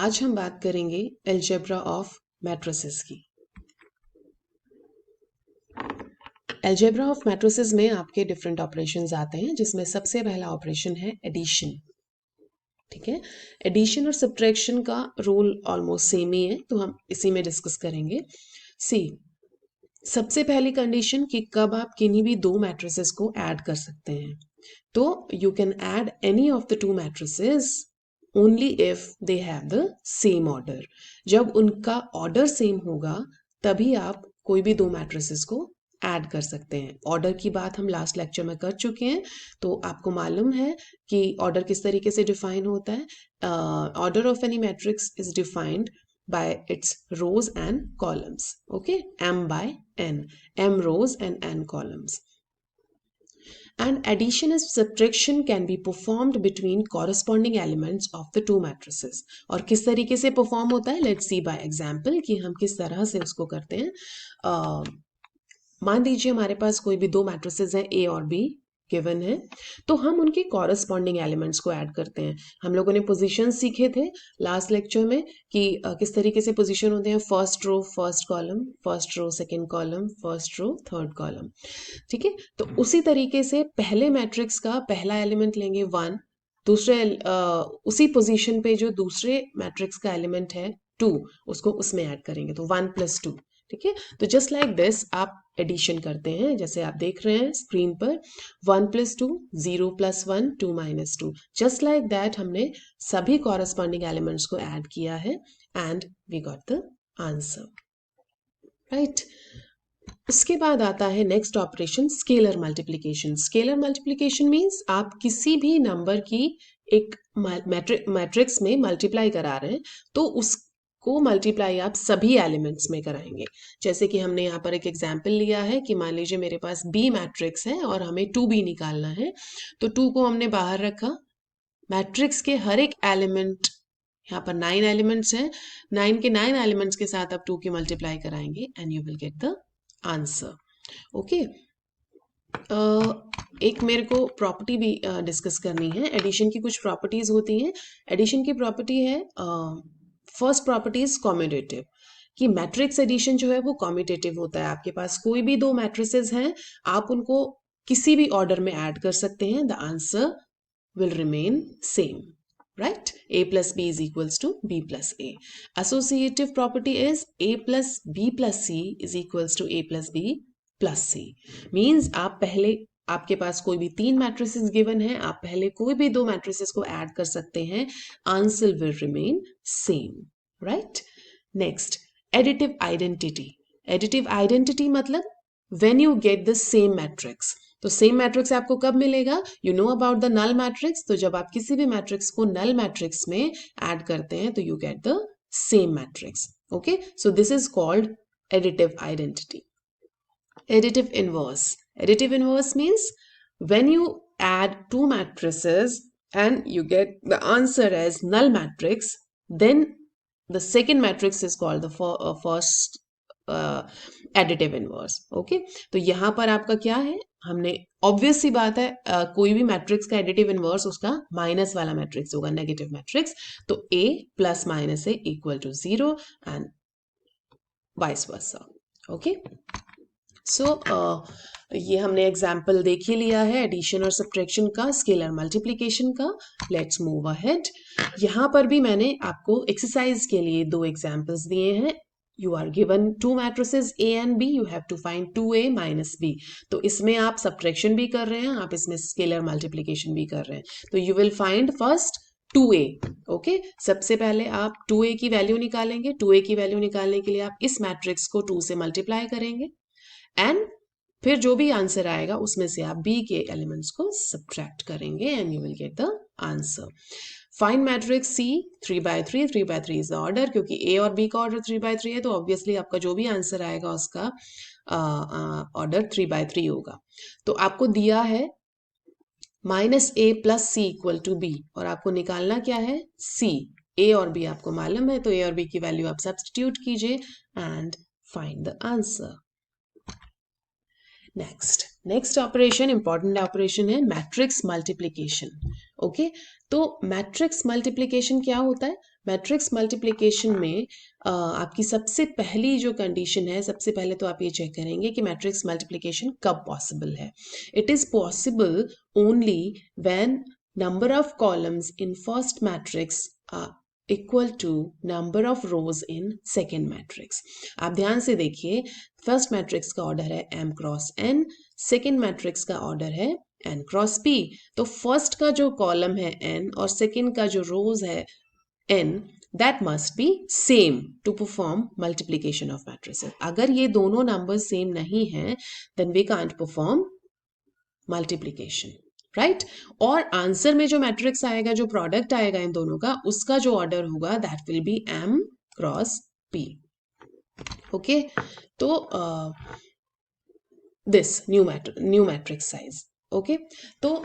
आज हम बात करेंगे अलजेब्रा ऑफ मैट्रिसेस की। अलजेब्रा ऑफ मैट्रिसेस में आपके डिफरेंट ऑपरेशंस आते हैं, जिसमें सबसे पहला ऑपरेशन है एडिशन। ठीक है, एडिशन और सब्ट्रैक्शन का रूल ऑलमोस्ट सेम ही है, तो हम इसी में डिस्कस करेंगे। सी, सबसे पहली कंडीशन कि कब आप किन्हीं भी दो मैट्रिसेस को ऐड कर सकते हैं। तो you can add any of the two matrices only if they have the same order. जब उनका ऑर्डर सेम होगा तभी आप कोई भी दो मैट्रिसेस को ऐड कर सकते हैं। ऑर्डर की बात हम लास्ट लेक्चर में कर चुके हैं, तो आपको मालूम है कि ऑर्डर किस तरीके से डिफाइन होता है। Order of any matrix is defined by its rows and columns. Okay, m by n, m rows and n columns. And addition and subtraction can be performed between corresponding elements of the two matrices. और किस तरीके से perform होता है, let's see by example कि हम किस तरह से उसको करते हैं। मान लीजिए हमारे पास कोई भी दो मैट्रिसेस हैं A और B गिवन है, तो हम उनके कॉरस्पॉन्डिंग एलिमेंट्स को ऐड करते हैं। हम लोगों ने पोजीशन सीखे थे लास्ट लेक्चर में कि किस तरीके से पोजीशन होते हैं, first row first column, first row second column, first row third column. ठीक है, तो उसी तरीके से पहले मैट्रिक्स का पहला एलिमेंट लेंगे 1, दूसरे उसी पोजीशन पे जो दूसरे मैट्रिक्स का एलिमेंट है 2, उसको उसमें ऐड करेंगे, तो 1 + 2। ठीक है, तो जस्ट लाइक दिस आप एडिशन करते हैं, जैसे आप देख रहे हैं स्क्रीन पर 1 + 2, 0 + 1, 2 - 2। जस्ट लाइक दैट हमने सभी कॉरस्पॉन्डिंग एलिमेंट्स को ऐड किया है and we got the answer, right. उसके बाद आता है next operation, scalar multiplication. Scalar multiplication means आप किसी भी नंबर की एक मैट्रिक्स में मल्टीप्लाई करा रहे हैं, तो उसको मल्टीप्लाई आप सभी एलिमेंट्स में कराएंगे। जैसे कि हमने यहाँ पर एक एग्जाम्पल लिया है कि मान लीजिए मेरे पास बी मैट्रिक्स है और हमें 2b निकालना है, तो 2 को हमने बाहर रखा, मैट्रिक्स के हर एक एलिमेंट, यहाँ पर 9 एलिमेंट्स हैं, 9 के 9 एलिमेंट्स के साथ आप 2 की मल्टीप्लाई कराएंगे and you will get the answer. Okay, एक मेरे को प्रॉपर्टी भी डिस्कस करनी है। एडिशन की कुछ प्रॉपर्टीज होती हैं। एडिशन की प्रॉपर्टी है, फर्स्ट प्रॉपर्टी इज कॉम्यूटेटिव, कि मैट्रिक्स एडिशन जो है वो कॉम्यूटेटिव होता है। आपके पास कोई भी दो मैट्रिसेस हैं, आप उनको किसी भी ऑर्डर में ऐड कर सकते हैं, the answer will remain same, right? A plus B is equals to B plus A. Associative property is A plus B plus C is equals to A plus B plus C. Means आप पहले, आपके पास कोई भी तीन matrices given है, आप पहले कोई भी दो मैट्रिसेस को ऐड कर सकते हैं, answer will remain same, right. Next, additive identity. Additive identity मतलब when you get the same matrix. तो सेम मैट्रिक्स आपको कब मिलेगा, you know about the null matrix. तो जब आप किसी भी मैट्रिक्स को नल मैट्रिक्स में ऐड करते हैं तो you get the same matrix. Okay, so this is called additive identity. Additive inverse. Additive inverse means when you add two matrices and you get the answer as null matrix, then the second matrix is called the first additive inverse. Okay, तो यहाँ पर आपका क्या है, हमने obvious सी बात है, कोई भी मैट्रिक्स का एडिटिव इनवर्स उसका माइनस वाला मैट्रिक्स होगा, नेगेटिव मैट्रिक्स। तो a + - a = 0 and vice versa. Okay, so ये हमने एग्जाम्पल देख ही लिया है एडिशन और सब्ट्रैक्शन का, स्केलर मल्टीप्लिकेशन का। Let's move ahead. यहाँ पर भी मैंने आपको एक्सरसाइज के लिए दो एग्जाम्पल्स दिए हैं। You are given two matrices A and B, you have to find 2A - B। तो इसमें आप सब्ट्रैक्शन भी कर रहे हैं, आप इसमें स्केलर मल्टीप्लिकेशन भी कर रहे हैं। तो you will find first 2A। Okay, सबसे पहले आप 2A की वैल्यू निकालेंगे। 2A की वैल्यू निकालने के लिए आप इस मैट्रिक्स को 2 से मल्टीप्लाई करेंगे एंड फिर जो भी आंसर आएगा उसमें से आप B के एलिमेंट्स को सब्ट्रैक्ट करेंगे and you will get the answer. Find matrix C 3/3। 3/3 is the order, क्योंकि A और B का ऑर्डर 3/3 है, तो ऑब्वियसली आपका जो भी आंसर आएगा उसका ऑर्डर 3/3 होगा। तो आपको दिया है -A + C = B और आपको निकालना क्या है, C। A और B आपको मालूम है, तो A और B की वैल्यू आप सब्स्टिट्यूट कीजिए and find the answer. Next operation, important operation है मैट्रिक्स मल्टीप्लिकेशन। ओके, तो मैट्रिक्स मल्टीप्लिकेशन क्या होता है? मैट्रिक्स मल्टीप्लिकेशन में आपकी सबसे पहली जो कंडीशन है, सबसे पहले तो आप ये चेक करेंगे कि मैट्रिक्स मल्टीप्लिकेशन कब पॉसिबल है. It is possible only when number of columns in first matrix are equal to number of rows in second matrix. आप ध्यान से देखिए, फर्स्ट मैट्रिक्स का ऑर्डर है m cross n, second matrix का order है n क्रॉस p. तो first का जो कॉलम है n और सेकेंड का जो रोज है n, that must be same to perform multiplication of matrices. अगर ये दोनों नंबर सेम नहीं हैं, then we can't perform multiplication. Right और आंसर में जो मैट्रिक्स आएगा, जो प्रोडक्ट आएगा इन दोनों का, उसका जो ऑर्डर होगा that will be m cross p. Okay, तो this new matrix size. Okay, तो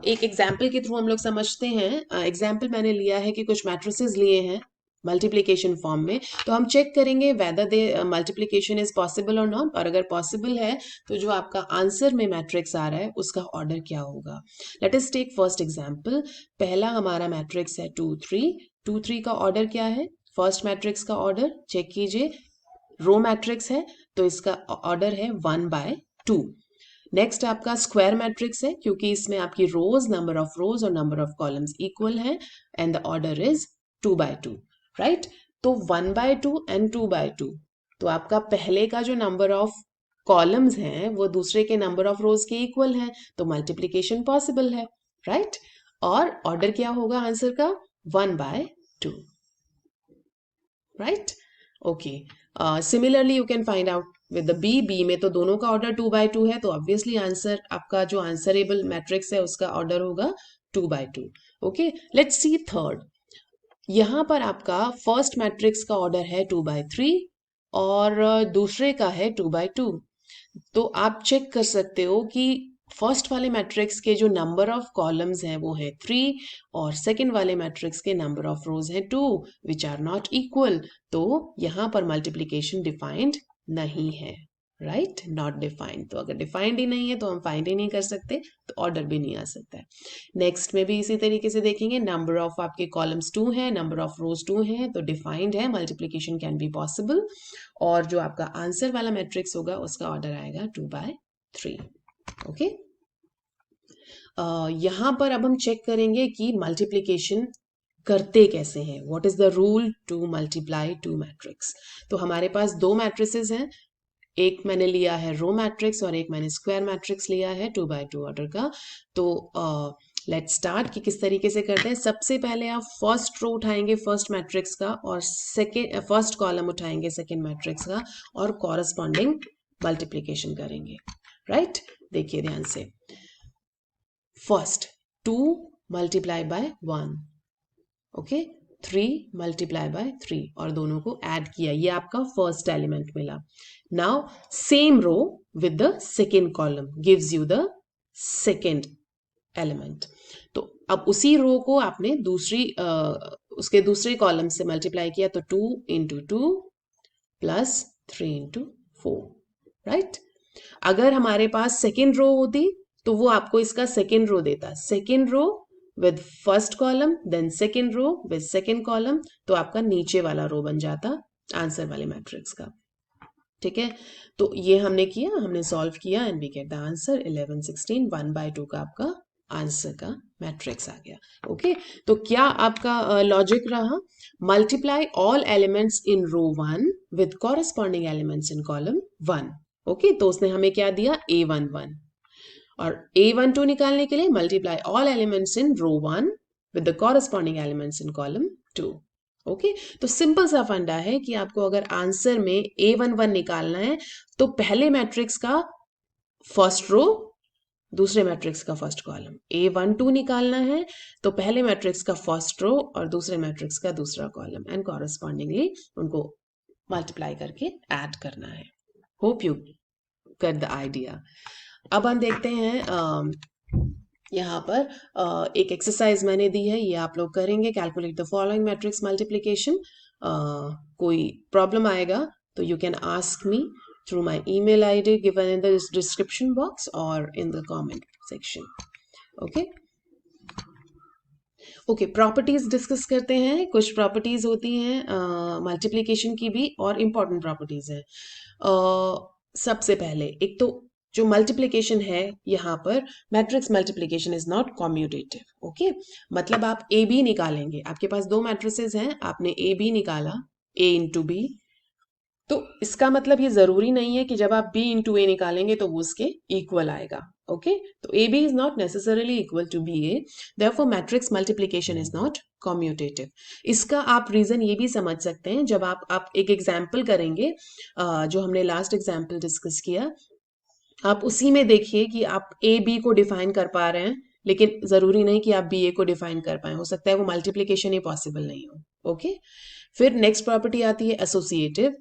एक एग्जाम्पल के थ्रू हम लोग समझते हैं. एग्जाम्पल मैंने लिया है कि कुछ मैट्रिसेस लिए हैं मल्टीप्लिकेशन फॉर्म में, तो हम चेक करेंगे whether they multiplication is possible और नॉट, और अगर पॉसिबल है तो जो आपका आंसर में मैट्रिक्स आ रहा है उसका ऑर्डर क्या होगा. Let us take first example. पहला हमारा मैट्रिक्स है 2 3. 2 3 का ऑर्डर क्या है? फर्स्ट मैट्रिक्स का ऑर्डर चेक कीजिए, रो मैट्रिक्स है तो इसका ऑर्डर है 1/2. नेक्स्ट आपका स्क्वायर मैट्रिक्स है, क्योंकि इसमें आपकी रोज, नंबर ऑफ रोज और नंबर ऑफ कॉलम्स इक्वल है, and the order is 2/2. Right, तो 1/2 एंड 2/2. तो आपका पहले का जो नंबर ऑफ कॉलम्स हैं वो दूसरे के नंबर ऑफ रोज के इक्वल है, तो मल्टीप्लिकेशन पॉसिबल है. राइट, और ऑर्डर क्या होगा आंसर का? 1/2. Right, okay. Similarly you can find out with the B में तो दोनों का ऑर्डर 2/2 है, तो ऑब्वियसली आंसर आपका जो आंसरेबल मैट्रिक्स है उसका ऑर्डर होगा 2/2. Okay, let's see third. यहां पर आपका फर्स्ट मैट्रिक्स का ऑर्डर है 2/3 और दूसरे का है 2/2. तो आप चेक कर सकते हो कि फर्स्ट वाले मैट्रिक्स के जो नंबर ऑफ कॉलम्स हैं वो है 3 और सेकंड वाले मैट्रिक्स के नंबर ऑफ रोज है 2 विच आर नॉट इक्वल. तो यहां पर मल्टीप्लिकेशन डिफाइंड नहीं है. Right, not defined. तो अगर डिफाइंड ही नहीं है तो हम फाइंड ही नहीं कर सकते, तो ऑर्डर भी नहीं आ सकता है. नेक्स्ट में भी इसी तरीके से देखेंगे, नंबर ऑफ आपके कॉलम्स 2 है, नंबर ऑफ रोज 2 है, तो डिफाइंड है, मल्टीप्लिकेशन कैन बी पॉसिबल. और जो आपका आंसर वाला मैट्रिक्स होगा उसका ऑर्डर आएगा 2/3. ओके, यहां पर अब हम चेक करेंगे कि मल्टीप्लिकेशन करते कैसे हैं. What is the rule to multiply two matrix. तो हमारे पास दो मैट्रिसेस हैं, एक मैंने लिया है रो मैट्रिक्स और एक मैंने स्क्वायर मैट्रिक्स लिया है 2/2 ऑर्डर का. तो लेट्स स्टार्ट कि किस तरीके से करते हैं. सबसे पहले आप फर्स्ट रो उठाएंगे फर्स्ट मैट्रिक्स का और सेकेंड फर्स्ट कॉलम उठाएंगे सेकेंड मैट्रिक्स का और कॉरस्पॉन्डिंग मल्टीप्लिकेशन करेंगे. राइट, देखिए ध्यान से. First 2 multiply by 1, okay, 3 multiply by 3 और दोनों को ऐड किया, ये आपका फर्स्ट एलिमेंट मिला. Now same row with the second column gives you the second element. तो अब उसी रो को आपने उसके दूसरे कॉलम से मल्टीप्लाई किया, तो 2 into 2 प्लस 3 into 4. राइट, अगर हमारे पास सेकेंड रो होती तो वो आपको इसका सेकेंड रो देता, second row with first column then second row with second column, तो आपका नीचे वाला रो बन जाता आंसर वाले मैट्रिक्स का. ठीक है, तो ये हमने किया, हमने सॉल्व किया and we get the answer 11 16. 1/2 का आपका आंसर का मैट्रिक्स आ गया. ओके, तो क्या आपका लॉजिक रहा? Multiply all elements in row 1 with corresponding elements in column 1. Okay, तो उसने हमें क्या दिया? A11. और A12 निकालने के लिए multiply all elements in row 1 with the corresponding elements in column 2. Okay, तो सिंपल सा फंडा है कि आपको अगर आंसर में A11 निकालना है तो पहले मैट्रिक्स का फर्स्ट रो, दूसरे मैट्रिक्स का फर्स्ट कॉलम. A12 निकालना है तो पहले मैट्रिक्स का फर्स्ट रो और दूसरे मैट्रिक्स का दूसरा कॉलम एंड कॉरस्पॉन्डिंगली उनको मल्टीप्लाई करके ऐड करना है. Hope you get the idea. अब हम देखते हैं यहाँ पर एक एक्सरसाइज मैंने दी है, ये आप लोग करेंगे. Calculate the following matrix multiplication. कोई प्रॉब्लम आएगा तो you can ask me through my email ID given in the description box or in the comment section. Okay. Okay, properties discuss करते हैं। कुछ प्रॉपर्टीज होती हैं मल्टीप्लिकेशन की भी, और इम्पॉर्टेंट प्रॉपर्टीज हैं। सबसे पहले एक तो जो मल्टीप्लिकेशन है, यहाँ पर matrix multiplication is not commutative. Okay, मतलब आप ए बी निकालेंगे, आपके पास दो मैट्रिसेस हैं, आपने ए बी निकाला, ए इंटू बी, तो इसका मतलब ये जरूरी नहीं है कि जब आप b इंटू ए निकालेंगे तो वो उसके इक्वल आएगा। ओके, तो A B is not necessarily equal to B A, therefore matrix multiplication is not commutative. इसका आप रीजन ये भी समझ सकते हैं, जब आप एक एग्जाम्पल करेंगे, जो हमने लास्ट एग्जाम्पल डिस्कस किया, आप उसी में देखिए कि आप ए बी को डिफाइन कर पा रहे हैं, लेकिन जरूरी नहीं कि आप बी ए को डिफाइन कर पाए, हो सकता है वो मल्टीप्लिकेशन ही पॉसिबल नहीं हो। ओके, फिर नेक्स्ट प्रॉपर्टी आती है एसोसिएटिव,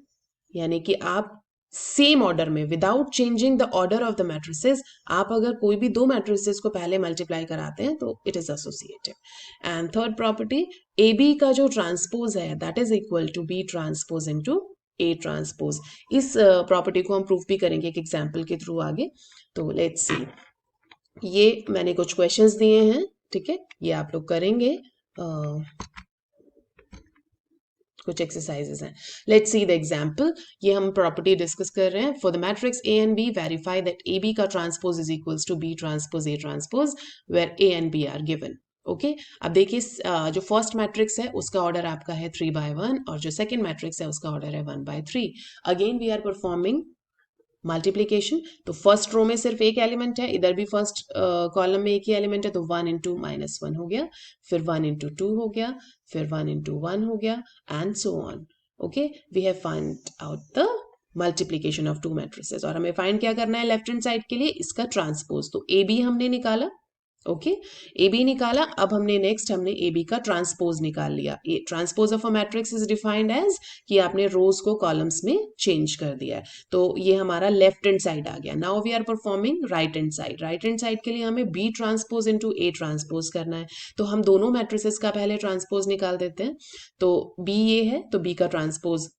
यानी कि आप सेम ऑर्डर में without changing the order of the matrices, आप अगर कोई भी दो मैट्रिसेस को पहले मल्टीप्लाई कराते हैं तो it is associative. And third property, A B का जो ट्रांसपोज है that is equal to B transpose into A transpose. इस प्रॉपर्टी को हम प्रूव भी करेंगे एक एग्जाम्पल के थ्रू आगे। तो लेट्स सी, ये मैंने कुछ क्वेश्चंस दिए हैं, ठीक है, ये आप लोग करेंगे। कुछ एक्सरसाइजेस हैं, लेट्स सी द एग्जांपल। ये हम प्रॉपर्टी डिस्कस कर रहे हैं। For the matrix A and B verify that A B का transpose is equals to B transpose A transpose where A and B are given. Okay, अब देखिए, जो first matrix है उसका ऑर्डर आपका है 3/1, और जो सेकंड मैट्रिक्स है उसका ऑर्डर है 1/3। Again we are performing multiplication, तो फर्स्ट रो में सिर्फ एक एलिमेंट है, इधर भी फर्स्ट कॉलम में एक ही एलिमेंट है, तो 1 इंटू -1 हो गया, फिर 1 इंटू 2 हो गया, फिर 1 इंटू 1 हो गया, and so on. Okay, we have find out the multiplication of two matrices, और हमें फाइंड क्या करना है लेफ्ट हैंड साइड के लिए, इसका ट्रांसपोज। तो ए बी हमने निकाला, ओके, ए बी निकाला। अब हमने ए बी का ट्रांसपोज निकाल लिया। Transpose of a matrix is defined as कि आपने रोज को कॉलम्स में चेंज कर दिया है, तो ये हमारा लेफ्ट हैंड साइड आ गया। Now we are performing right hand side. Right hand side के लिए हमें B transpose into A transpose करना है, तो हम दोनों मैट्रिसेस का पहले ट्रांसपोज निकाल देते हैं। तो बी ये है, तो बी का ट्रांसपोज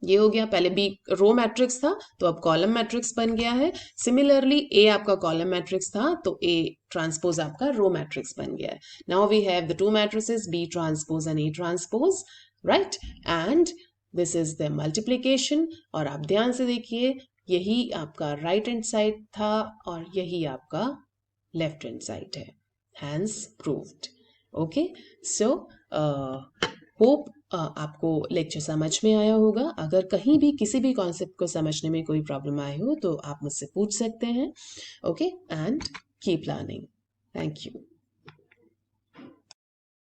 ये हो गया। पहले बी रो मैट्रिक्स था, तो अब कॉलम मैट्रिक्स बन गया है। सिमिलरली ए आपका कॉलम मैट्रिक्स था, तो ए ट्रांसपोज आपका रो मैट्रिक्स बन गया है। Now we have the two matrices B transpose and A transpose, right, and this is the multiplication. और आप ध्यान से देखिए, यही आपका राइट हैंड साइड था और यही आपका लेफ्ट हैंड साइड है, hence proved. Okay, so hope आपको लेक्चर समझ में आया होगा। अगर कहीं भी किसी भी कॉन्सेप्ट को समझने में कोई प्रॉब्लम आए हो तो आप मुझसे पूछ सकते हैं। Okay, and keep learning. Thank you.